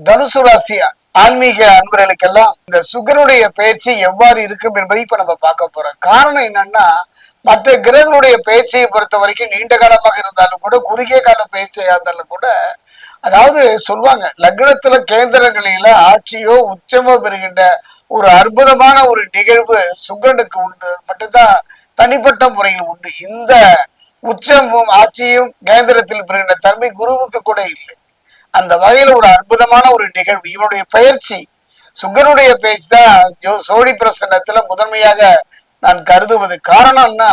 தனுசு ராசி ஆன்மீக அன்பர்களுக்கெல்லாம் இந்த சுக்கிரனுடைய பயிற்சி எவ்வாறு இருக்கும் என்பதை இப்ப நம்ம பார்க்க போறோம். காரணம் என்னன்னா, மற்ற கிரகங்களுடைய பயிற்சியை பொறுத்த வரைக்கும் நீண்ட காலமாக இருந்தாலும் கூட, குறுகிய கால பயிற்சியா இருந்தாலும் கூட, அதாவது சொல்லுவாங்க லக்னத்துல கேந்திரங்களில ஆட்சியோ உச்சமோ பெறுகின்ற ஒரு அற்புதமான ஒரு நிகழ்வு சுக்கிரனுக்கு உண்டு மட்டும்தான், தனிப்பட்ட முறையில் உண்டு. இந்த உச்சமும் ஆட்சியும் கேந்திரத்தில் பெறுகின்ற தன்மை குருவுக்கு கூட இல்லை. அந்த வகையில ஒரு அற்புதமான ஒரு நிகழ்வு இவனுடைய பயிற்சி. சுக்கரனுடைய பயிற்சி தான் சோழி பிரசன்னத்துல முதன்மையாக நான் கருதுவது. காரணம்னா,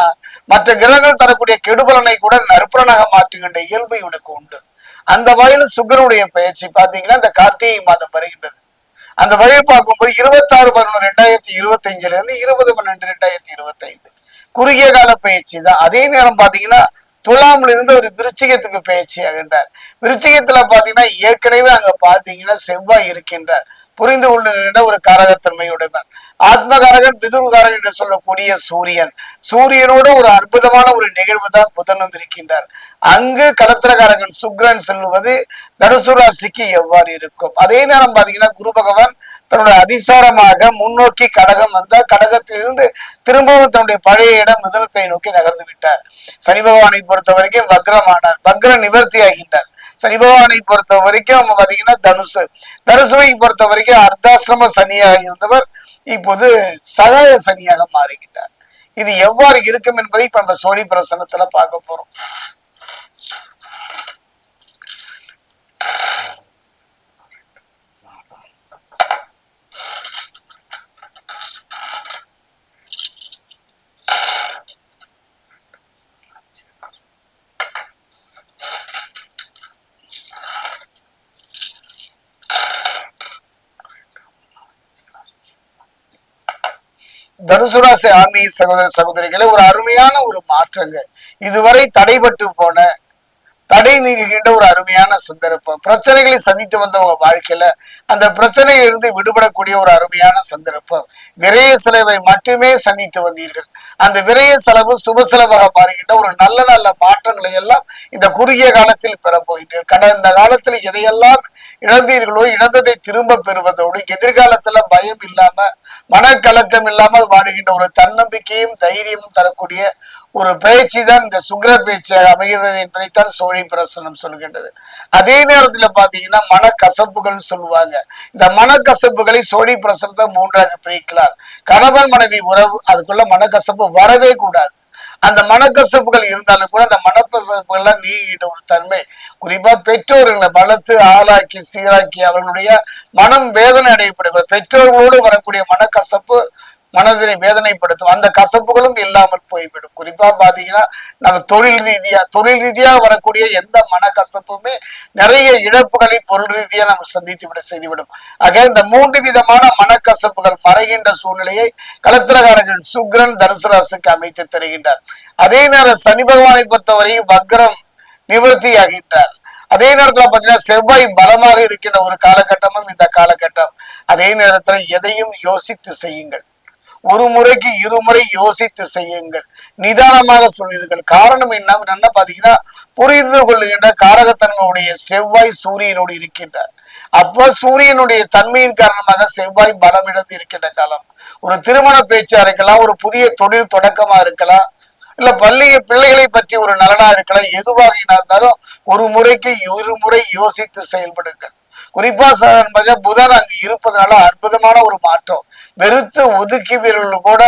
மற்ற கிரகங்கள் தரக்கூடிய கெடுபலனை கூட நற்பலனாக மாற்றுகின்ற இயல்பு இவனுக்கு உண்டு. அந்த வகையில சுக்கரனுடைய பயிற்சி பாத்தீங்கன்னா இந்த கார்த்திகை மாதம் வருகின்றது. அந்த வகையை பார்க்கும்போது 26/11/2025 இருந்து 20/12/2025 குறுகிய கால பயிற்சி தான். அதே நேரம் பாத்தீங்கன்னா துலாமில் இருந்து ஒரு விருச்சிகத்துக்கு பயிற்சி ஆகின்றார். விருச்சிகத்துல பாத்தீங்கன்னா ஏற்கனவே அங்க பாத்தீங்கன்னா செவ்வாய் இருக்கின்றார். புரிந்து கொள்ளுகின்ற ஒரு காரகத்தன்மையுடன் ஆத்மகாரகன் பிதுர்காரகன் என்று சொல்லக்கூடிய சூரியன், சூரியனோட ஒரு அற்புதமான ஒரு நிகழ்வு தான் புதனும் இருக்கின்றார். அங்கு கலத்திரகாரகன் சுக்கிரன் செல்லுவது தனுசு ராசிக்கு எவ்வாறு இருக்கும்? அதே நேரம் பாத்தீங்கன்னா குரு பகவான் தன்னுடைய அதிசாரமாக முன்னோக்கி கடகம் வந்த கடகத்திலிருந்து திரும்பவும் தன்னுடைய பழைய இடம் மிதுனத்தை நோக்கி நகர்ந்து விட்டார். சனி பகவானை பொறுத்த வரைக்கும் வக்ரமானார், வக்ர நிவர்த்தி ஆகின்றார். சனி பகவானை பொறுத்த வரைக்கும் பாத்தீங்கன்னா தனுசுவை பொறுத்த வரைக்கும் அர்த்தாசிரம சனியாக இருந்தவர் இப்போது சகாய சனியாக மாறுகின்றார். இது எவ்வாறு இருக்கும் என்பதை இப்ப நம்ம சோழி பிரசனத்துல பார்க்க போறோம். தனுசு ராசி ஆன்மீக சகோதர சகோதரிகளை ஒரு அருமையான ஒரு மாற்றங்க. இதுவரை தடைபட்டு போன தடை நீங்குகின்ற ஒரு அருமையான சந்தர்ப்பம். பிரச்சனைகளை சந்தித்து வந்த உங்க வாழ்க்கையில அந்த பிரச்சனையிலிருந்து விடுபடக்கூடிய ஒரு அருமையான சந்தர்ப்பம். விரைய செலவை மட்டுமே சந்தித்து வந்தீர்கள். அந்த விரைய செலவு சுப செலவாக மாறுகின்ற ஒரு நல்ல நல்ல மாற்றங்களை எல்லாம் இந்த குறுகிய காலத்தில் பெற போகின்றீர்கள். கடந்த காலத்தில் எதையெல்லாம் இழந்தீர்களோ இழந்ததை திரும்ப பெறுவதோடு எதிர்காலத்துல பயம் இல்லாம மனக்கலக்கம் இல்லாமல் வாடுகின்ற ஒரு தன்னம்பிக்கையும் தைரியமும் தரக்கூடிய ஒரு பயிற்சி தான் இந்த சுக்கிர பயிற்சியாக அமைகிறது என்பதைத்தான் சோழி பிரசனம் சொல்கின்றது. அதே நேரத்துல பாத்தீங்கன்னா மனக்கசப்புகள் சொல்லுவாங்க. இந்த மனக்கசப்புகளை சோழி பிரசனத்தை மூன்றாக பிரிக்கலாம். கணவன் மனைவி உறவு, அதுக்குள்ள மனக்கசப்பு வரவே கூடாது. அந்த மனக்கசப்புகள் இருந்தாலும் கூட அந்த மனக்கசப்புகள் எல்லாம் நீங்கிட்ட ஒரு தன்மை. குறிப்பா பெற்றோர்களை வளர்த்து ஆளாக்கி சீராக்கி அவர்களுடைய மனம் வேதனை அடையப்படுகிறது. பெற்றோர்களோடு வரக்கூடிய மனக்கசப்பு மனதினை வேதனைப்படுத்தும். அந்த கசப்புகளும் இல்லாமல் போய்விடும். குறிப்பா பாத்தீங்கன்னா நம்ம தொழில் ரீதியா வரக்கூடிய எந்த மனக்கசப்புமே நிறைய இழப்புகளை பொருள் ரீதியா நம்ம செய்துவிடும். ஆக இந்த 3 விதமான மனக்கசப்புகள் மறைகின்ற சூழ்நிலையை கலத்திரகாரகன் சுக்கிரன் தனுசு ராசிக்கு அமைத்து தருகின்றார். அதே நேரம் சனி பகவானை பொறுத்தவரை வக்ரம் நிவர்த்தி ஆகின்றார். அதே நேரத்துல பாத்தீங்கன்னா செவ்வாய் பலமாக இருக்கின்ற ஒரு காலகட்டமும் இந்த காலகட்டம். அதே நேரத்துல எதையும் யோசித்து செய்யுங்கள். ஒரு முறைக்கு இருமுறை யோசித்து செய்யுங்கள். நிதானமாக சொல்லுங்கள். காரணம் என்ன பாத்தீங்கன்னா புரிந்து கொள்ளுகின்ற காரகத்தன்மையுடைய செவ்வாய் சூரியனோடு இருக்கின்றார். அப்போ சூரியனுடைய தன்மையின் காரணமாக செவ்வாய் பலம் இழந்து இருக்கின்ற காலம். ஒரு திருமண பேச்சா இருக்கலாம், ஒரு புதிய தொழில் தொடக்கமா இருக்கலாம், இல்ல பிள்ளைகளை பற்றி ஒரு நலனா இருக்கலாம். எதுவாக இருந்தாலும் ஒரு முறைக்கு இருமுறை யோசித்து செயல்படுங்கள். குறிப்பா புதன் அங்கு இருப்பதனால அற்புதமான ஒரு மாற்றம். வெறுத்து ஒதுக்கியவர்கள் கூட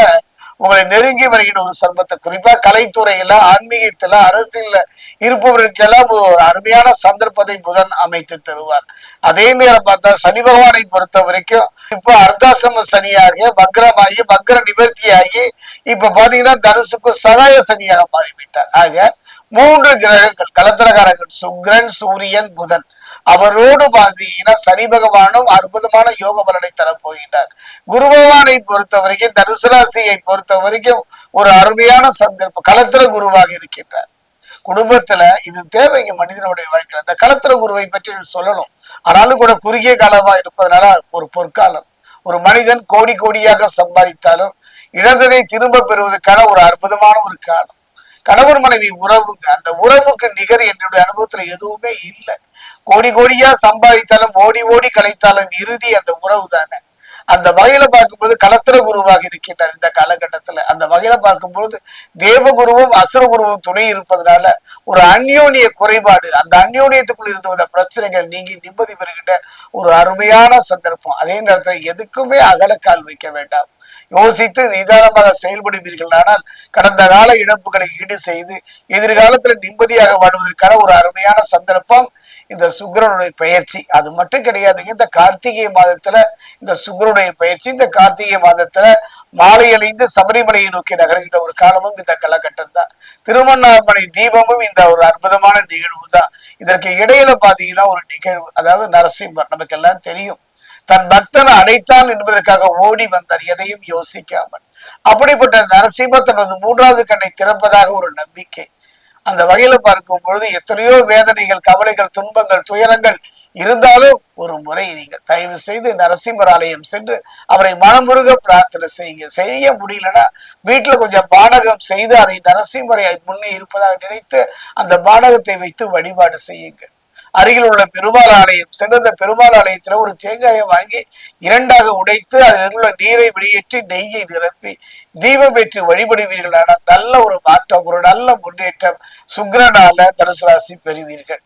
உங்களை நெருங்கி வருகின்ற ஒரு சம்பத்தை, குறிப்பா கலைத்துறையில ஆன்மீகத்துல அரசியல்ல இருப்பவர்களுக்கெல்லாம் ஒரு அருமையான சந்தர்ப்பத்தை புதன் அமைத்து தருவார். அதே நேரம் பார்த்தா சனி பகவானை பொறுத்த வரைக்கும் இப்ப அர்த்தாசிரம சனியாக வக்ரமாகி வக்ர நிவர்த்தியாகி இப்ப பாத்தீங்கன்னா தனுசுக்கு சகாய சனியாக மாறிவிட்டார். ஆக 3 கிரகங்கள் கலத்திரகாரகன் சுக்கிரன் சூரியன் புதன், அவரோடு பாத்தீங்கன்னா சனி பகவானும் அற்புதமான யோக பலனை தரப்போகின்றார். குரு பகவானை பொறுத்த வரைக்கும் தனுசு ராசியை பொறுத்த வரைக்கும் ஒரு அருமையான சந்தர்ப்பம். கலத்திர குருவாக இருக்கின்றார். குடும்பத்துல இது தேவைங்க மனிதனுடைய வாழ்க்கையில. இந்த கலத்திர குருவை பற்றி சொல்லணும். ஆனாலும் கூட குறுகிய காலமா இருப்பதனால ஒரு பொற்காலம். ஒரு மனிதன் கோடி கோடியாக சம்பாதித்தாலும் இழந்ததை திரும்ப பெறுவதற்கான ஒரு அற்புதமான ஒரு காலம். கணவன் மனைவி உறவுங்க, அந்த உறவுக்கு நிகர் என்னுடைய அனுபவத்துல எதுவுமே இல்லை. கோடி கோடியா சம்பாதித்தாலும் ஓடி ஓடி கலைத்தாலும் இறுதி அந்த உறவு தானே. அந்த வகையில பார்க்கும்போது களத்திர குருவாக இருக்கின்றார் இந்த காலகட்டத்துல. அந்த வகையில பார்க்கும்போது தேவகுருவும் அசுரகுருவும் துணை இருப்பதனால ஒரு அந்யோன்ய குறைபாடு, அந்த அந்யோன்யத்துக்குள் இருந்து வந்த பிரச்சனைகள் நீங்கி நிம்மதி பெறுகின்ற ஒரு அருமையான சந்தர்ப்பம். அதே நேரத்தில் எதுக்குமே அகலக்கால் வைக்க வேண்டாம். யோசித்து நிதானமாக செயல்படுவீர்கள். ஆனால் கடந்த கால இழப்புகளை ஈடு செய்து எதிர்காலத்துல நிம்மதியாக வாழ்வதற்கான ஒரு அருமையான சந்தர்ப்பம் இந்த சுக்கிரனுடைய பயிற்சி. அது மட்டும் கிடையாதுங்க. இந்த கார்த்திகை மாதத்துல இந்த சுக்கிரனுடைய பயிற்சி, இந்த கார்த்திகை மாதத்துல மாலை அணிந்து சபரிமலையை நோக்கி நகர்கின்ற ஒரு காலமும் இந்த காலகட்டம் தான். திருவண்ணாமலை தீபமும் இந்த ஒரு அற்புதமான நிகழ்வு தான். இதற்கு இடையில பாத்தீங்கன்னா ஒரு நிகழ்வு, அதாவது நரசிம்மர் நமக்கு எல்லாம் தெரியும். தன் பக்தனை அடைத்தான் என்பதற்காக ஓடி வந்தார், எதையும் யோசிக்காமல். அப்படிப்பட்ட நரசிம்மர் தனது மூன்றாவது கண்ணை திறப்பதாக ஒரு நம்பிக்கை. அந்த வகையில பார்க்கும் பொழுது எத்தனையோ வேதனைகள், கவலைகள், துன்பங்கள், துயரங்கள் இருந்தாலும் ஒரு முறை நீங்கள் தயவு செய்து நரசிம்மர் ஆலயம் சென்று அவரை மனமுருக பிரார்த்தனை செய்யுங்க. செய்ய முடியலன்னா வீட்டுல கொஞ்சம் பானகம் செய்து அதை நரசிம்மரை முன்னே இருப்பதாக நினைத்து அந்த பானகத்தை வைத்து வழிபாடு செய்யுங்க. அருகில் உள்ள பெருமாள் ஆலயம் சென்று அந்த பெருமாள் ஆலயத்துல ஒரு தேங்காயை வாங்கி இரண்டாக உடைத்து அதில் உள்ள நீரை வெளியேற்றி நெய்யை நிரப்பி தீபம் ஏற்றி வழிபடுவீர்களானால் நல்ல ஒரு மாற்றம், ஒரு நல்ல முன்னேற்றம் சுக்கிரனால தனுசு ராசி பெறுவீர்கள்.